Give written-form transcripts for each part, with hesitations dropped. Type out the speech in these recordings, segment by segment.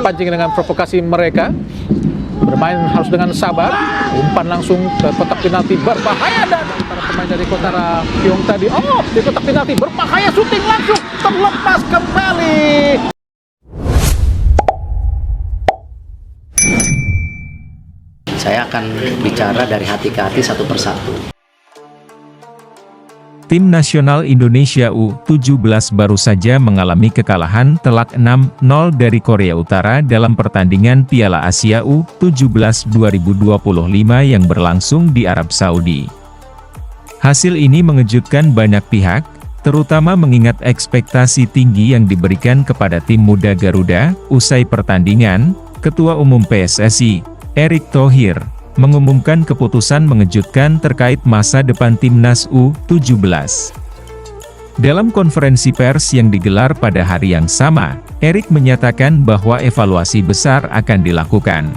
Pancing dengan provokasi mereka, bermain harus dengan sabar, umpan langsung ke kotak penalti berbahaya dan para pemain dari Kotara Pyong tadi, di kotak penalti berbahaya, syuting langsung terlepas kembali. Saya akan bicara dari hati ke hati satu persatu. Tim nasional Indonesia U17 baru saja mengalami kekalahan telak 6-0 dari Korea Utara dalam pertandingan Piala Asia U17 2025 yang berlangsung di Arab Saudi. Hasil ini mengejutkan banyak pihak, terutama mengingat ekspektasi tinggi yang diberikan kepada tim muda Garuda. Usai pertandingan, Ketua Umum PSSI, Erick Thohir, mengumumkan keputusan mengejutkan terkait masa depan Timnas U17. Dalam konferensi pers yang digelar pada hari yang sama, Erick menyatakan bahwa evaluasi besar akan dilakukan.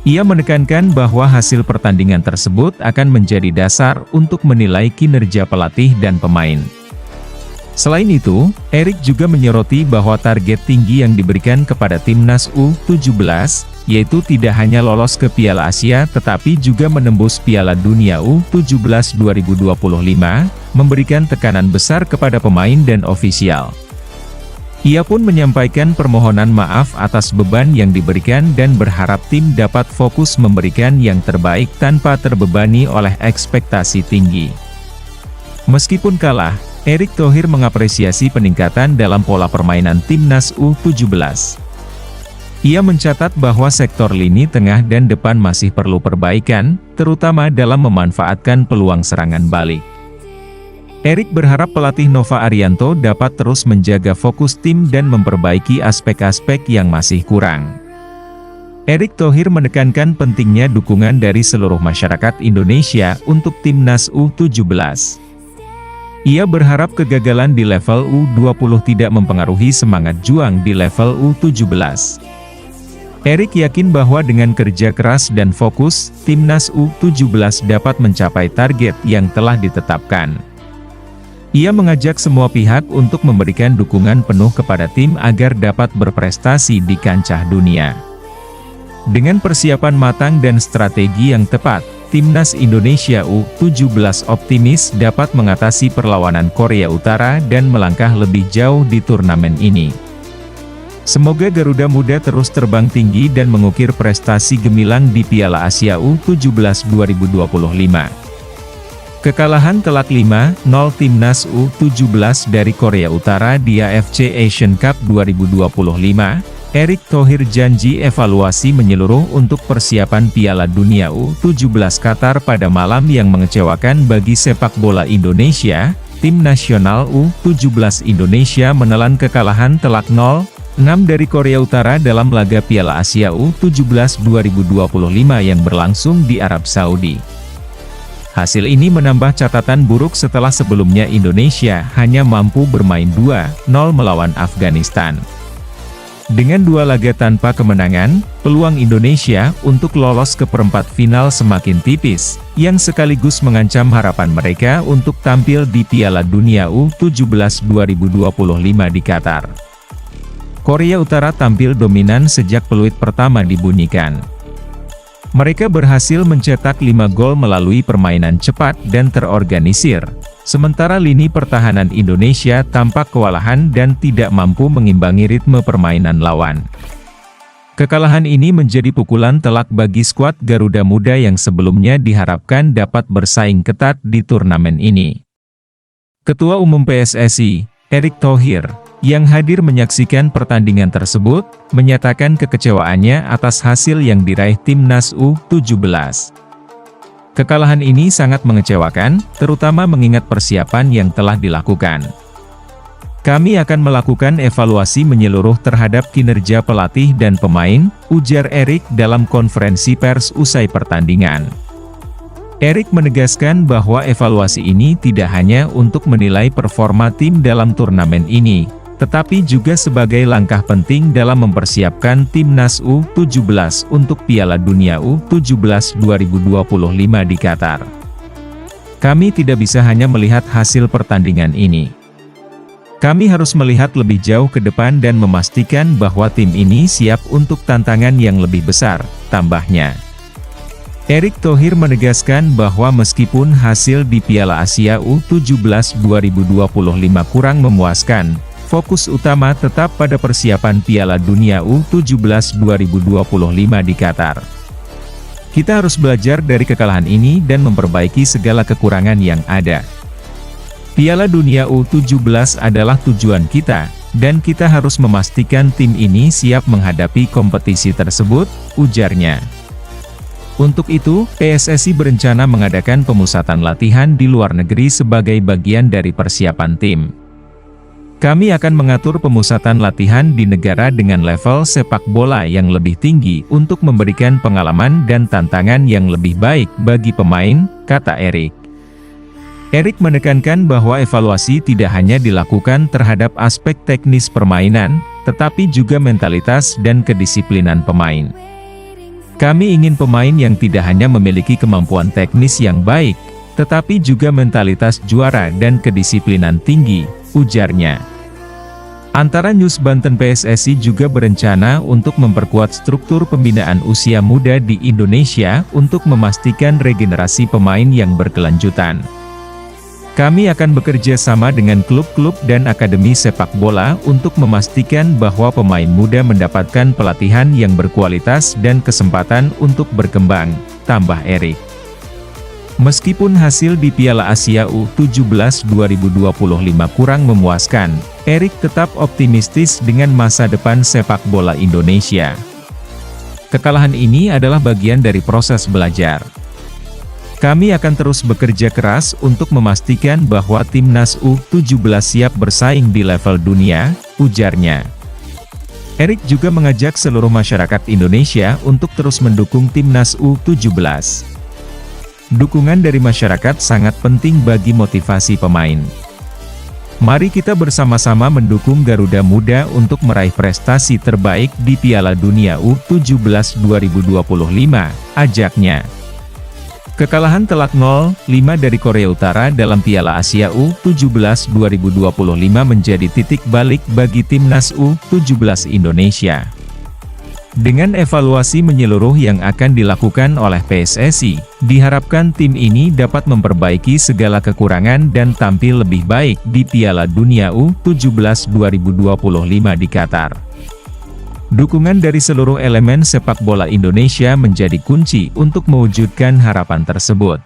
Ia menekankan bahwa hasil pertandingan tersebut akan menjadi dasar untuk menilai kinerja pelatih dan pemain. Selain itu, Erick juga menyoroti bahwa target tinggi yang diberikan kepada Timnas U17, yaitu tidak hanya lolos ke Piala Asia tetapi juga menembus Piala Dunia U17 2025, memberikan tekanan besar kepada pemain dan ofisial. Ia pun menyampaikan permohonan maaf atas beban yang diberikan dan berharap tim dapat fokus memberikan yang terbaik tanpa terbebani oleh ekspektasi tinggi. Meskipun kalah, Erick Thohir mengapresiasi peningkatan dalam pola permainan Timnas U17. Ia mencatat bahwa sektor lini tengah dan depan masih perlu perbaikan, terutama dalam memanfaatkan peluang serangan balik. Erick berharap pelatih Nova Arianto dapat terus menjaga fokus tim dan memperbaiki aspek-aspek yang masih kurang. Erick Thohir menekankan pentingnya dukungan dari seluruh masyarakat Indonesia untuk Timnas U17. Ia berharap kegagalan di level U20 tidak mempengaruhi semangat juang di level U17. Erick yakin bahwa dengan kerja keras dan fokus, Timnas U17 dapat mencapai target yang telah ditetapkan. Ia mengajak semua pihak untuk memberikan dukungan penuh kepada tim agar dapat berprestasi di kancah dunia. Dengan persiapan matang dan strategi yang tepat, Timnas Indonesia U17 optimis dapat mengatasi perlawanan Korea Utara dan melangkah lebih jauh di turnamen ini. Semoga Garuda Muda terus terbang tinggi dan mengukir prestasi gemilang di Piala Asia U17 2025. Kekalahan telak 5-0 Timnas U17 dari Korea Utara di AFC Asian Cup 2025, Erick Thohir janji evaluasi menyeluruh untuk persiapan Piala Dunia U17 Qatar pada malam yang mengecewakan bagi sepak bola Indonesia. Tim nasional U17 Indonesia menelan kekalahan telak 0-6 dari Korea Utara dalam laga Piala Asia U17 2025 yang berlangsung di Arab Saudi. Hasil ini menambah catatan buruk setelah sebelumnya Indonesia hanya mampu bermain 2-0 melawan Afghanistan. Dengan 2 laga tanpa kemenangan, peluang Indonesia untuk lolos ke perempat final semakin tipis, yang sekaligus mengancam harapan mereka untuk tampil di Piala Dunia U17 2025 di Qatar. Korea Utara tampil dominan sejak peluit pertama dibunyikan. Mereka berhasil mencetak 5 gol melalui permainan cepat dan terorganisir, sementara lini pertahanan Indonesia tampak kewalahan dan tidak mampu mengimbangi ritme permainan lawan. Kekalahan ini menjadi pukulan telak bagi skuad Garuda Muda yang sebelumnya diharapkan dapat bersaing ketat di turnamen ini. Ketua Umum PSSI, Erick Thohir, yang hadir menyaksikan pertandingan tersebut, menyatakan kekecewaannya atas hasil yang diraih Timnas U17. Kekalahan ini sangat mengecewakan, terutama mengingat persiapan yang telah dilakukan. Kami akan melakukan evaluasi menyeluruh terhadap kinerja pelatih dan pemain, ujar Erick dalam konferensi pers usai pertandingan. Erick menegaskan bahwa evaluasi ini tidak hanya untuk menilai performa tim dalam turnamen ini, tetapi juga sebagai langkah penting dalam mempersiapkan Timnas U17 untuk Piala Dunia U17 2025 di Qatar. Kami tidak bisa hanya melihat hasil pertandingan ini. Kami harus melihat lebih jauh ke depan dan memastikan bahwa tim ini siap untuk tantangan yang lebih besar, tambahnya. Erick Thohir menegaskan bahwa meskipun hasil di Piala Asia U17 2025 kurang memuaskan, fokus utama tetap pada persiapan Piala Dunia U17 2025 di Qatar. Kita harus belajar dari kekalahan ini dan memperbaiki segala kekurangan yang ada. Piala Dunia U17 adalah tujuan kita, dan kita harus memastikan tim ini siap menghadapi kompetisi tersebut, ujarnya. Untuk itu, PSSI berencana mengadakan pemusatan latihan di luar negeri sebagai bagian dari persiapan tim. Kami akan mengatur pemusatan latihan di negara dengan level sepak bola yang lebih tinggi untuk memberikan pengalaman dan tantangan yang lebih baik bagi pemain, kata Erick. Erick menekankan bahwa evaluasi tidak hanya dilakukan terhadap aspek teknis permainan, tetapi juga mentalitas dan kedisiplinan pemain. Kami ingin pemain yang tidak hanya memiliki kemampuan teknis yang baik, tetapi juga mentalitas juara dan kedisiplinan tinggi, ujarnya. Antara News Banten PSSI juga berencana untuk memperkuat struktur pembinaan usia muda di Indonesia untuk memastikan regenerasi pemain yang berkelanjutan. Kami akan bekerja sama dengan klub-klub dan akademi sepak bola untuk memastikan bahwa pemain muda mendapatkan pelatihan yang berkualitas dan kesempatan untuk berkembang, tambah Erick. Meskipun hasil di Piala Asia U17 2025 kurang memuaskan, Erick tetap optimistis dengan masa depan sepak bola Indonesia. Kekalahan ini adalah bagian dari proses belajar. Kami akan terus bekerja keras untuk memastikan bahwa timnas U17 siap bersaing di level dunia, ujarnya. Erick juga mengajak seluruh masyarakat Indonesia untuk terus mendukung timnas U17. Dukungan dari masyarakat sangat penting bagi motivasi pemain. Mari kita bersama-sama mendukung Garuda Muda untuk meraih prestasi terbaik di Piala Dunia U17 2025, ajaknya. Kekalahan telak 0-5 dari Korea Utara dalam Piala Asia U17 2025 menjadi titik balik bagi timnas U17 Indonesia. Dengan evaluasi menyeluruh yang akan dilakukan oleh PSSI, diharapkan tim ini dapat memperbaiki segala kekurangan dan tampil lebih baik di Piala Dunia U17 2025 di Qatar. Dukungan dari seluruh elemen sepak bola Indonesia menjadi kunci untuk mewujudkan harapan tersebut.